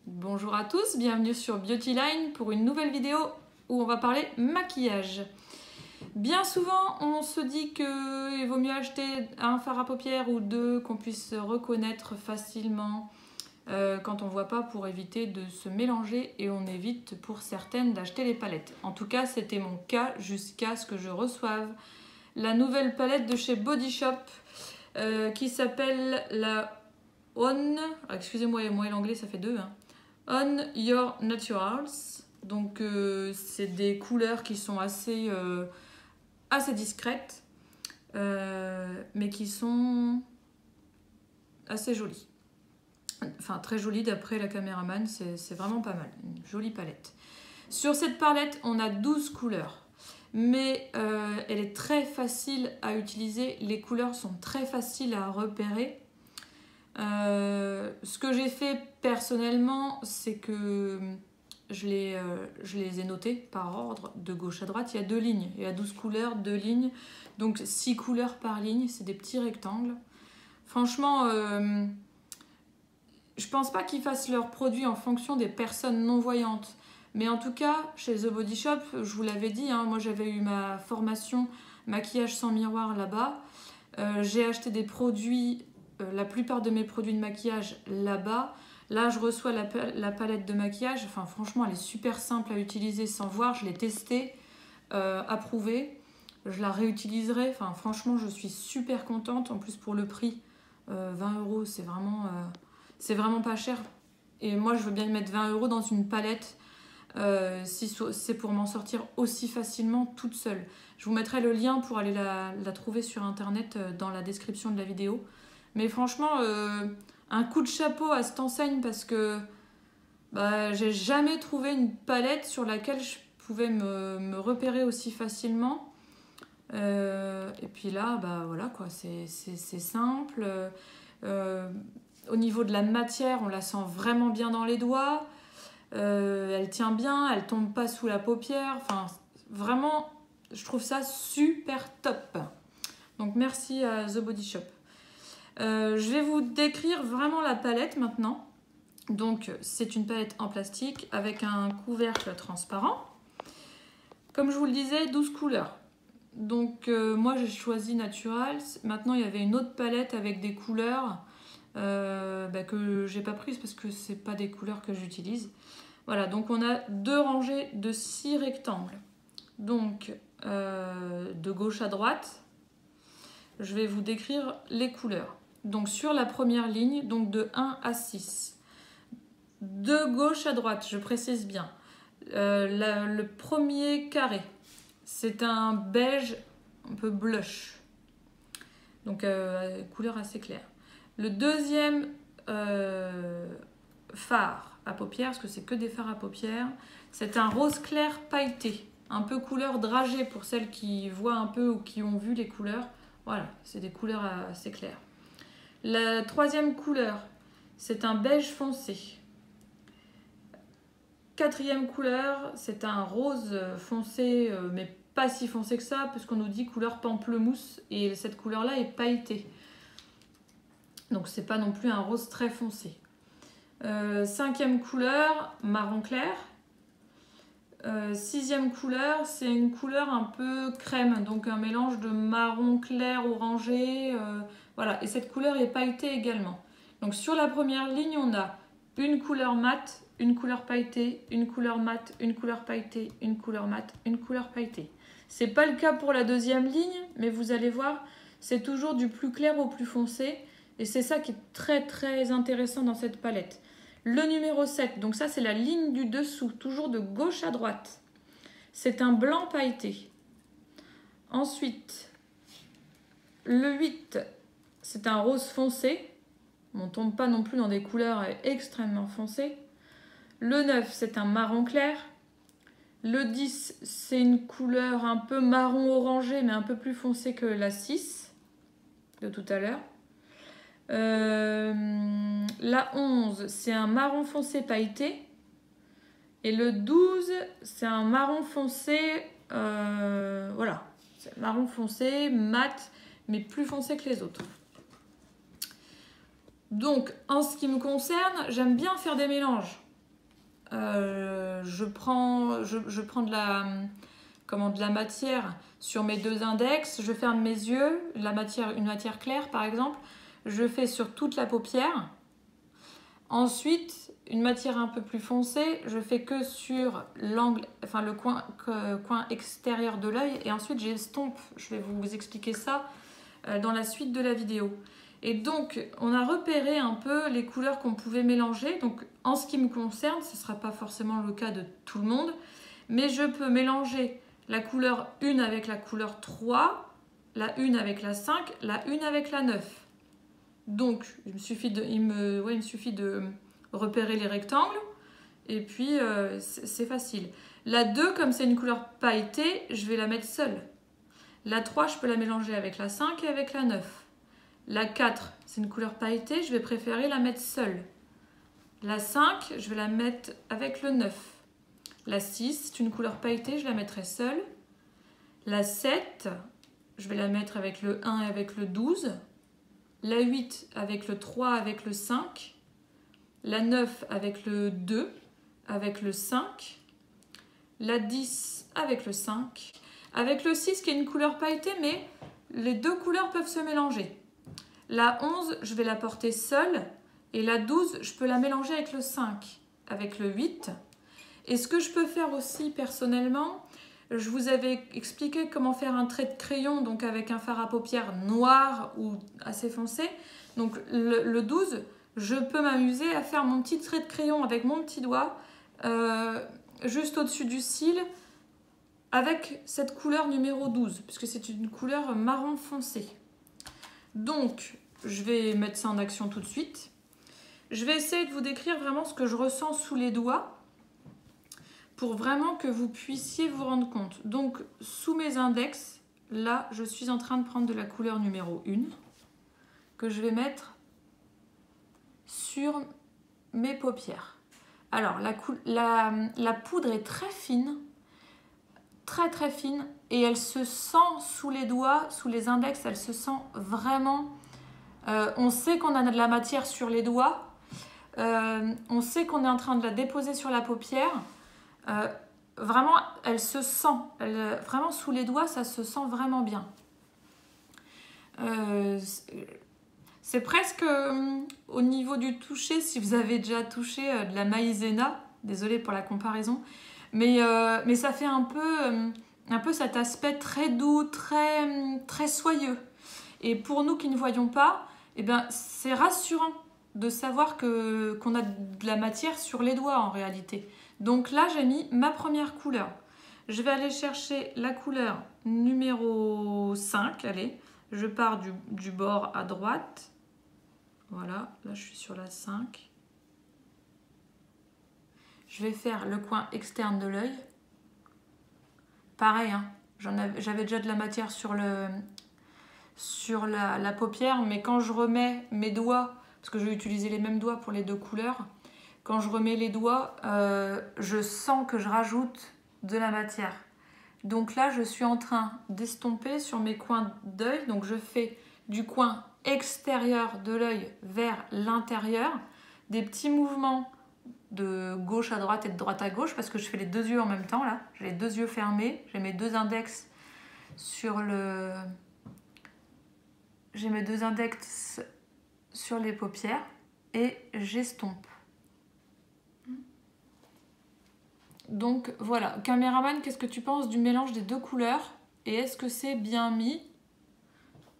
Bonjour à tous, bienvenue sur Beautyline pour une nouvelle vidéo où on va parler maquillage. Bien souvent, on se dit qu'il vaut mieux acheter un fard à paupières ou deux qu'on puisse reconnaître facilement quand on ne voit pas pour éviter de se mélanger et on évite pour certaines d'acheter les palettes. En tout cas, c'était mon cas jusqu'à ce que je reçoive la nouvelle palette de chez Body Shop qui s'appelle la On, excusez-moi, moi et l'anglais ça fait deux, hein. On Your Naturals. Donc c'est des couleurs qui sont assez discrètes, mais qui sont assez jolies. Enfin très jolies d'après la caméraman, c'est vraiment pas mal. Une jolie palette. Sur cette palette, on a 12 couleurs. Mais elle est très facile à utiliser. Les couleurs sont très faciles à repérer. Ce que j'ai fait personnellement, c'est que je les ai notés par ordre de gauche à droite. Il y a deux lignes, il y a 12 couleurs, deux lignes, donc 6 couleurs par ligne, c'est des petits rectangles. Franchement, je pense pas qu'ils fassent leurs produits en fonction des personnes non-voyantes. Mais en tout cas, chez The Body Shop, je vous l'avais dit, hein, moi j'avais eu ma formation maquillage sans miroir là-bas. J'ai acheté des produits, la plupart de mes produits de maquillage là-bas. Là, je reçois la palette de maquillage. Enfin, franchement, elle est super simple à utiliser sans voir. Je l'ai testée, approuvée. Je la réutiliserai. Enfin, franchement, je suis super contente. En plus, pour le prix, 20 €, c'est vraiment pas cher. Et moi, je veux bien mettre 20 € dans une palette si c'est pour m'en sortir aussi facilement toute seule. Je vous mettrai le lien pour aller la trouver sur internet dans la description de la vidéo. Mais franchement, un coup de chapeau à cette enseigne parce que j'ai jamais trouvé une palette sur laquelle je pouvais me repérer aussi facilement. Et puis là, voilà quoi, c'est simple. Au niveau de la matière, on la sent vraiment bien dans les doigts. Elle tient bien, elle tombe pas sous la paupière. Enfin, vraiment, je trouve ça super top. Donc merci à The Body Shop. Je vais vous décrire vraiment la palette maintenant. Donc c'est une palette en plastique avec un couvercle transparent. Comme je vous le disais, 12 couleurs. Donc moi j'ai choisi Naturals. Maintenant il y avait une autre palette avec des couleurs que j'ai pas prises parce que c'est pas des couleurs que j'utilise. Voilà, donc on a deux rangées de 6 rectangles. Donc de gauche à droite, je vais vous décrire les couleurs. Donc sur la première ligne, donc de 1 à 6. De gauche à droite, je précise bien. Le premier carré, c'est un beige un peu blush. Donc couleur assez claire. Le deuxième fard à paupières, parce que c'est que des fards à paupières, c'est un rose clair pailleté. Un peu couleur dragée pour celles qui voient un peu ou qui ont vu les couleurs. Voilà, c'est des couleurs assez claires. La troisième couleur, c'est un beige foncé. Quatrième couleur, c'est un rose foncé, mais pas si foncé que ça, puisqu'on nous dit couleur pamplemousse, et cette couleur-là est pailletée. Donc c'est pas non plus un rose très foncé. Cinquième couleur, marron clair. Sixième couleur, c'est une couleur un peu crème, donc un mélange de marron clair orangé. Voilà, et cette couleur est pailletée également. Donc sur la première ligne, on a une couleur mate, une couleur pailletée, une couleur mate, une couleur pailletée, une couleur mate, une couleur pailletée. C'est pas le cas pour la deuxième ligne, mais vous allez voir, c'est toujours du plus clair au plus foncé. Et c'est ça qui est très très intéressant dans cette palette. Le numéro 7, donc ça c'est la ligne du dessous, toujours de gauche à droite. C'est un blanc pailleté. Ensuite, le 8, c'est un rose foncé. On ne tombe pas non plus dans des couleurs extrêmement foncées. Le 9, c'est un marron clair. Le 10, c'est une couleur un peu marron orangé, mais un peu plus foncée que la 6 de tout à l'heure. La 11, c'est un marron foncé pailleté. Et le 12, c'est un marron foncé, voilà, c'est marron foncé, mat, mais plus foncé que les autres. Donc, en ce qui me concerne, j'aime bien faire des mélanges. je prends de la matière sur mes deux index, je ferme mes yeux, une matière claire par exemple, je fais sur toute la paupière. Ensuite, une matière un peu plus foncée, je fais que sur l'angle, enfin le coin extérieur de l'œil, et ensuite j'estompe. Je vais vous expliquer ça dans la suite de la vidéo. Et donc, on a repéré un peu les couleurs qu'on pouvait mélanger. Donc, en ce qui me concerne, ce ne sera pas forcément le cas de tout le monde, mais je peux mélanger la couleur 1 avec la couleur 3, la 1 avec la 5, la 1 avec la 9. Donc, il me suffit de repérer les rectangles, et puis c'est facile. La 2, comme c'est une couleur pailletée, je vais la mettre seule. La 3, je peux la mélanger avec la 5 et avec la 9. La 4, c'est une couleur pailletée, je vais préférer la mettre seule. La 5, je vais la mettre avec le 9. La 6, c'est une couleur pailletée, je la mettrai seule. La 7, je vais la mettre avec le 1 et avec le 12. La 8 avec le 3, avec le 5. La 9 avec le 2, avec le 5. La 10 avec le 5. Avec le 6 qui est une couleur pailletée, mais les deux couleurs peuvent se mélanger. La 11, je vais la porter seule. Et la 12, je peux la mélanger avec le 5, avec le 8. Et ce que je peux faire aussi personnellement, je vous avais expliqué comment faire un trait de crayon, donc avec un fard à paupières noir ou assez foncé. Donc le 12, je peux m'amuser à faire mon petit trait de crayon avec mon petit doigt, juste au-dessus du cil, avec cette couleur numéro 12, puisque c'est une couleur marron foncé. Donc, je vais mettre ça en action tout de suite. Je vais essayer de vous décrire vraiment ce que je ressens sous les doigts pour vraiment que vous puissiez vous rendre compte. Donc, sous mes index, là, je suis en train de prendre de la couleur numéro 1 que je vais mettre sur mes paupières. Alors, la poudre est très fine, très fine, et elle se sent sous les doigts, sous les index, elle se sent vraiment... on sait qu'on a de la matière sur les doigts, on sait qu'on est en train de la déposer sur la paupière. Vraiment, elle se sent, vraiment sous les doigts, ça se sent vraiment bien. C'est presque au niveau du toucher, si vous avez déjà touché de la maïzena, désolée pour la comparaison, mais ça fait un peu cet aspect très doux, très soyeux. Et pour nous qui ne voyons pas, eh ben, c'est rassurant de savoir qu'on a de la matière sur les doigts en réalité. Donc là, j'ai mis ma première couleur. Je vais aller chercher la couleur numéro 5. Allez, je pars du bord à droite. Voilà, là je suis sur la 5. Je vais faire le coin externe de l'œil. Pareil, hein, j'avais déjà de la matière sur la paupière, mais quand je remets mes doigts, parce que je vais utiliser les mêmes doigts pour les deux couleurs, quand je remets les doigts, je sens que je rajoute de la matière. Donc là, je suis en train d'estomper sur mes coins d'œil. Donc je fais du coin extérieur de l'œil vers l'intérieur, des petits mouvements de gauche à droite et de droite à gauche, parce que je fais les deux yeux en même temps là. J'ai les deux yeux fermés, j'ai mes deux index sur les paupières et j'estompe. Donc voilà, caméraman, qu'est-ce que tu penses du mélange des deux couleurs et est-ce que c'est bien mis?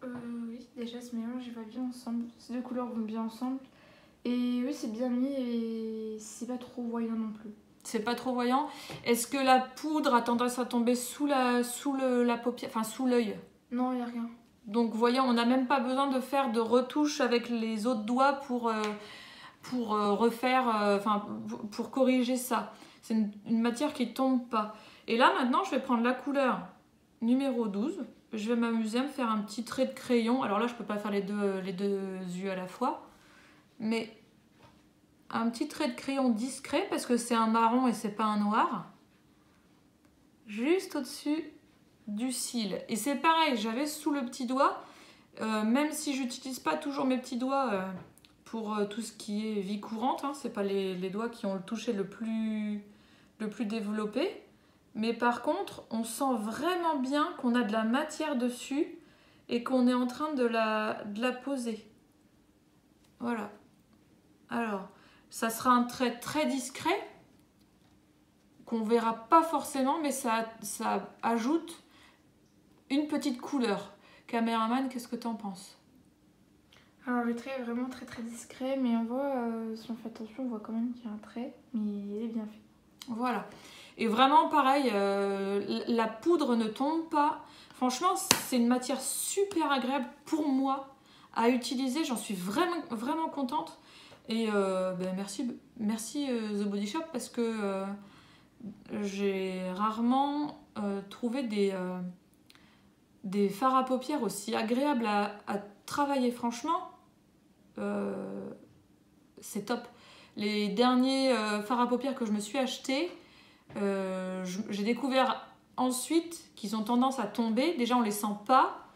Oui, déjà ce mélange il va bien ensemble, ces deux couleurs vont bien ensemble et oui c'est bien mis et c'est pas trop voyant non plus. C'est pas trop voyant. Est-ce que la poudre a tendance à tomber sous la paupière, enfin sous l'œil? Non, il n'y a rien. Donc voyons, on n'a même pas besoin de faire de retouches avec les autres doigts pour refaire, pour corriger ça. C'est une matière qui ne tombe pas. Et là maintenant, je vais prendre la couleur numéro 12. Je vais m'amuser à me faire un petit trait de crayon. Alors là, je ne peux pas faire les deux yeux à la fois. Mais un petit trait de crayon discret parce que c'est un marron et c'est pas un noir. Juste au-dessus du cil. Et c'est pareil, j'avais sous le petit doigt, même si j'utilise pas toujours mes petits doigts pour tout ce qui est vie courante, hein. C'est pas les doigts qui ont le toucher le plus développé. Mais par contre, on sent vraiment bien qu'on a de la matière dessus et qu'on est en train de la poser. Voilà. Alors, ça sera un trait très discret qu'on verra pas forcément, mais ça ajoute une petite couleur. Caméraman, qu'est-ce que t'en penses? Alors le trait est vraiment très très discret, mais on voit, si on fait attention, on voit quand même qu'il y a un trait, mais il est bien fait. Voilà. Et vraiment pareil, la poudre ne tombe pas. Franchement, c'est une matière super agréable pour moi à utiliser. J'en suis vraiment, vraiment contente. Et merci The Body Shop, parce que j'ai rarement trouvé des fards à paupières aussi agréables à travailler. Franchement, c'est top. Les derniers fards à paupières que je me suis achetés, j'ai découvert ensuite qu'ils ont tendance à tomber. Déjà, on les sent pas.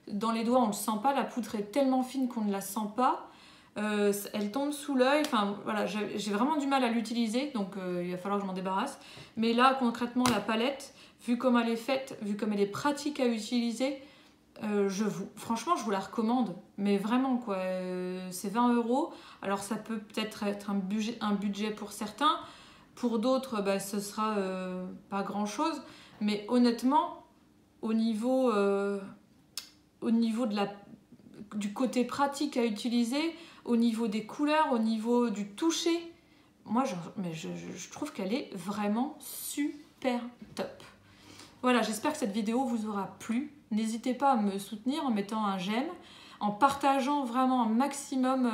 Dans les doigts, on le sent pas. La poudre est tellement fine qu'on ne la sent pas. Elle tombe sous l'œil. Enfin, voilà, j'ai vraiment du mal à l'utiliser. Donc, il va falloir que je m'en débarrasse. Mais là, concrètement, la palette, vu comme elle est faite, vu comme elle est pratique à utiliser, franchement, je vous la recommande. Mais vraiment, quoi. C'est 20 €. Alors, ça peut peut-être être un budget pour certains. Pour d'autres, ce sera pas grand-chose. Mais honnêtement, au niveau du côté pratique à utiliser, au niveau des couleurs, au niveau du toucher, moi, je trouve qu'elle est vraiment super top. Voilà, j'espère que cette vidéo vous aura plu. N'hésitez pas à me soutenir en mettant un j'aime, en partageant vraiment un maximum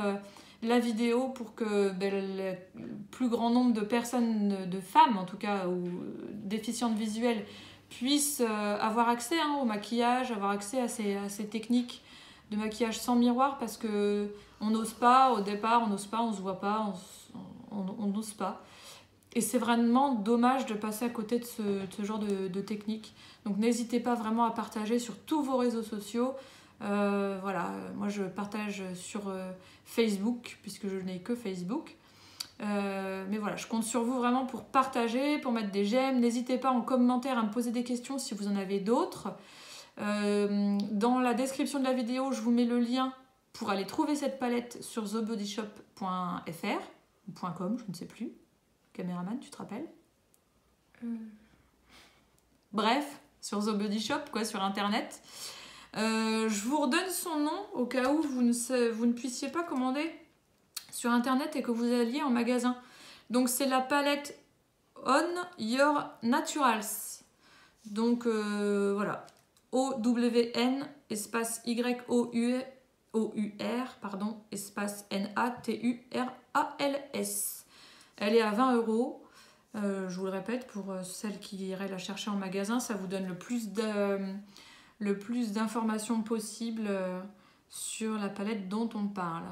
la vidéo pour que le plus grand nombre de personnes, de femmes en tout cas, ou déficientes visuelles, puissent avoir accès au maquillage, avoir accès à ces techniques de maquillage sans miroir, parce que on n'ose pas au départ, on n'ose pas, on se voit pas, on n'ose pas. Et c'est vraiment dommage de passer à côté de ce genre de technique. Donc n'hésitez pas vraiment à partager sur tous vos réseaux sociaux. Voilà, moi je partage sur Facebook, puisque je n'ai que Facebook. Mais voilà, je compte sur vous vraiment pour partager, pour mettre des j'aime. N'hésitez pas en commentaire à me poser des questions si vous en avez d'autres. Dans la description de la vidéo, je vous mets le lien pour aller trouver cette palette sur thebodyshop.fr ou .com, je ne sais plus. Caméraman, tu te rappelles? Bref, sur The Body Shop, quoi, sur internet. Je vous redonne son nom au cas où vous ne puissiez pas commander sur internet et que vous alliez en magasin. Donc c'est la palette On Your Naturals. Donc voilà, OWN espace YOUR pardon, espace NATURALS. Elle est à 20 €. Je vous le répète, pour celles qui iraient la chercher en magasin, ça vous donne le plus d'informations possible sur la palette dont on parle.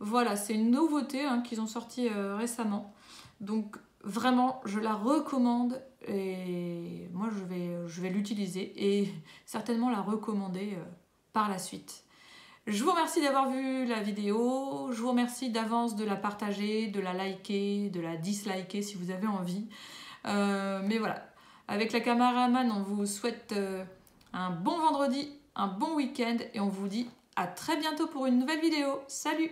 Voilà, c'est une nouveauté qu'ils ont sorti récemment. Donc vraiment, je la recommande et moi je vais l'utiliser et certainement la recommander par la suite. Je vous remercie d'avoir vu la vidéo, je vous remercie d'avance de la partager, de la liker, de la disliker si vous avez envie. Mais voilà, avec la caméraman, on vous souhaite un bon vendredi, un bon week-end et on vous dit à très bientôt pour une nouvelle vidéo. Salut!